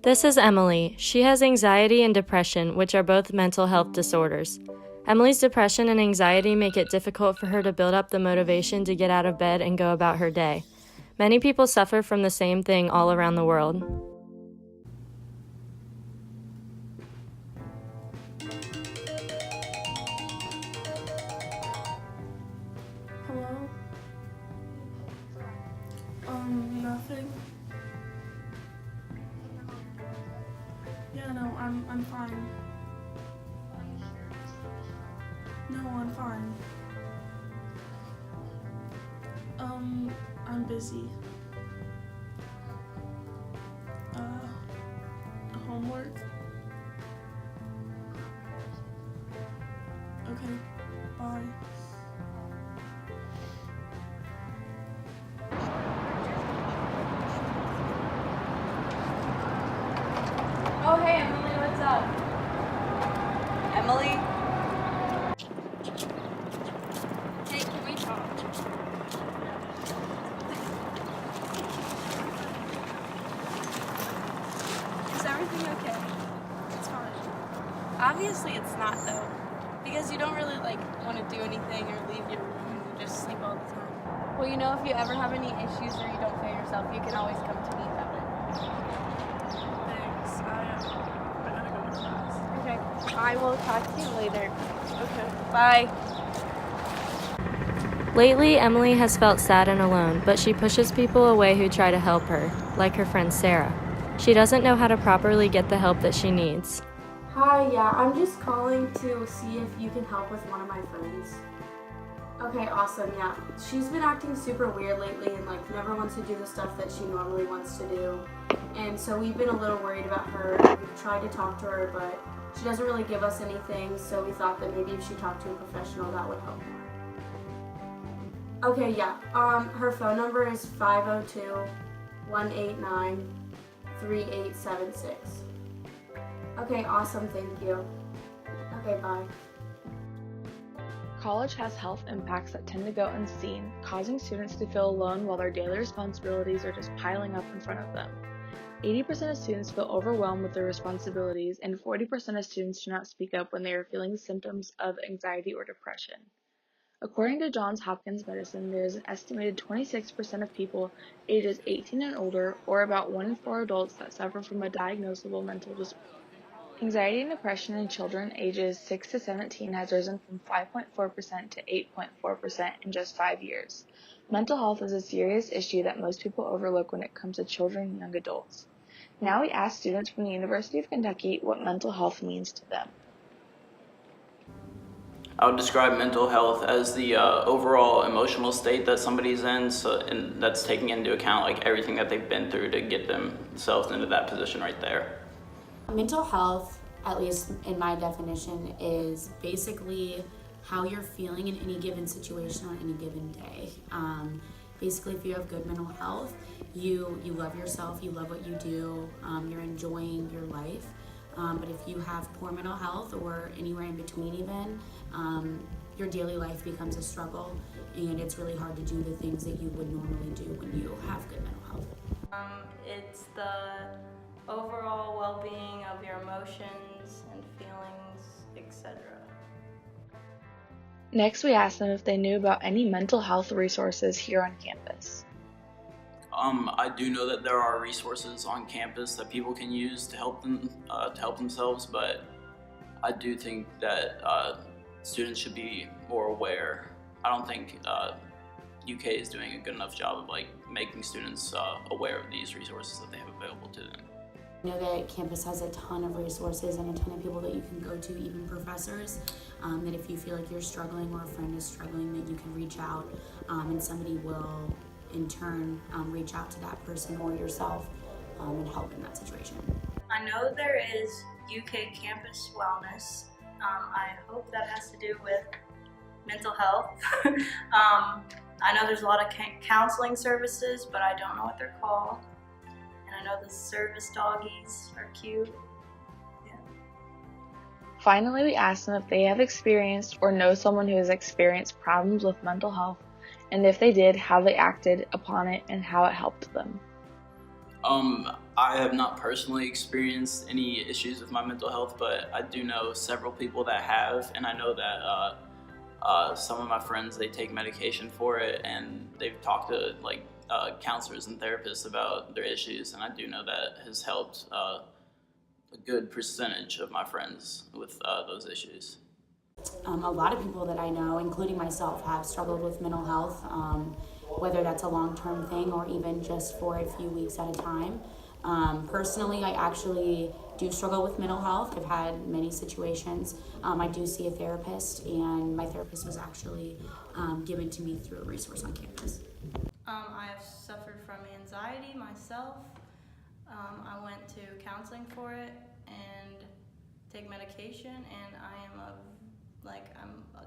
This is Emily. She has anxiety and depression, which are both mental health disorders. Emily's depression and anxiety make it difficult for her to build up the motivation to get out of bed and go about her day. Many people suffer from the same thing all around the world. Hello? Nothing. Yeah, no, I'm fine. No, I'm fine. I'm busy. Homework? Okay, bye. Oh, hey, Emily, what's up? Emily? Hey, can we talk? Is everything okay? It's fine. Obviously it's not, though. Because you don't really, want to do anything or leave your room. You just sleep all the time. Well, if you ever have any issues or you don't feel yourself, you can always come to me about it. Thanks. I gotta go to class. Okay. I will talk to you later. Okay. Bye. Lately, Emily has felt sad and alone, but she pushes people away who try to help her, like her friend Sarah. She doesn't know how to properly get the help that she needs. Hi, yeah, I'm just calling to see if you can help with one of my friends. Okay, awesome, yeah. She's been acting super weird lately and never wants to do the stuff that she normally wants to do. And so we've been a little worried about her. We've tried to talk to her, but she doesn't really give us anything, so we thought that maybe if she talked to a professional, that would help more. Okay, yeah. Her phone number is 502-189-3876. Okay, awesome, thank you. Okay, bye. College has health impacts that tend to go unseen, causing students to feel alone while their daily responsibilities are just piling up in front of them. 80% of students feel overwhelmed with their responsibilities, and 40% of students do not speak up when they are feeling symptoms of anxiety or depression. According to Johns Hopkins Medicine, there is an estimated 26% of people ages 18 and older, or about 1 in 4 adults, that suffer from a diagnosable mental disorder. Anxiety and depression in children ages 6 to 17 has risen from 5.4% to 8.4% in just 5 years. Mental health is a serious issue that most people overlook when it comes to children and young adults. Now we ask students from the University of Kentucky what mental health means to them. I would describe mental health as the overall emotional state that somebody's in, and that's taking into account everything that they've been through to get themselves into that position right there. Mental health, at least in my definition, is basically how you're feeling in any given situation on any given day. Basically, if you have good mental health, you love yourself, you love what you do, you're enjoying your life. But if you have poor mental health or anywhere in between even, your daily life becomes a struggle and it's really hard to do the things that you would normally do when you have good mental health. It's the overall well-being of your emotions and feelings, etc. Next, we asked them if they knew about any mental health resources here on campus. I do know that there are resources on campus that people can use to help themselves, but I do think that students should be more aware. I don't think UK is doing a good enough job of making students aware of these resources that they have available to them. I know that campus has a ton of resources and a ton of people that you can go to, even professors, that if you feel like you're struggling or a friend is struggling, that you can reach out and somebody will in turn reach out to that person or yourself and help in that situation. I know there is UK Campus Wellness. I hope that has to do with mental health. I know there's a lot of counseling services, but I don't know what they're called. And I know the service doggies are cute. Yeah. Finally, we asked them if they have experienced or know someone who has experienced problems with mental health, and if they did, how they acted upon it and how it helped them. I have not personally experienced any issues with my mental health, but I do know several people that have, and I know that some of my friends, they take medication for it, and they've talked to counselors and therapists about their issues, and I do know that has helped a good percentage of my friends with those issues. A lot of people that I know, including myself, have struggled with mental health, whether that's a long-term thing or even just for a few weeks at a time. Personally, I actually do struggle with mental health. I've had many situations. I do see a therapist, and my therapist was actually given to me through a resource on campus. I have suffered from anxiety myself. I went to counseling for it and take medication, and I'm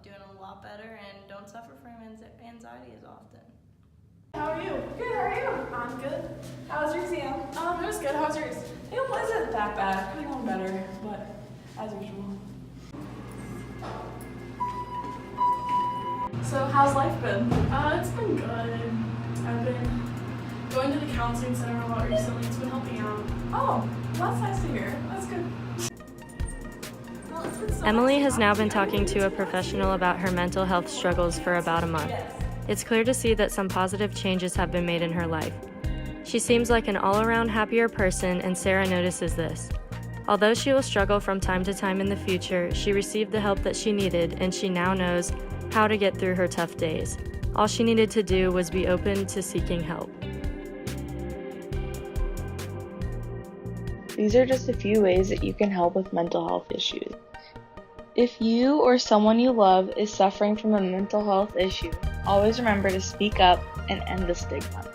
doing a lot better and don't suffer from anxiety as often. How are you? Good, how are you? I'm good. How was your exam? It was good. How was yours? It wasn't that bad. Could have gone better, but as usual. So how's life been? It's been good. I've been going to the counseling center a lot recently. It's been helping out. Oh, well, that's nice to hear. That's good. Well, it's been so Emily nice has now been to talk to talking you. to a professional about her mental health struggles for about a month. It's clear to see that some positive changes have been made in her life. She seems like an all-around happier person, and Sarah notices this. Although she will struggle from time to time in the future, she received the help that she needed, and she now knows how to get through her tough days. All she needed to do was be open to seeking help. These are just a few ways that you can help with mental health issues. If you or someone you love is suffering from a mental health issue, always remember to speak up and end the stigma.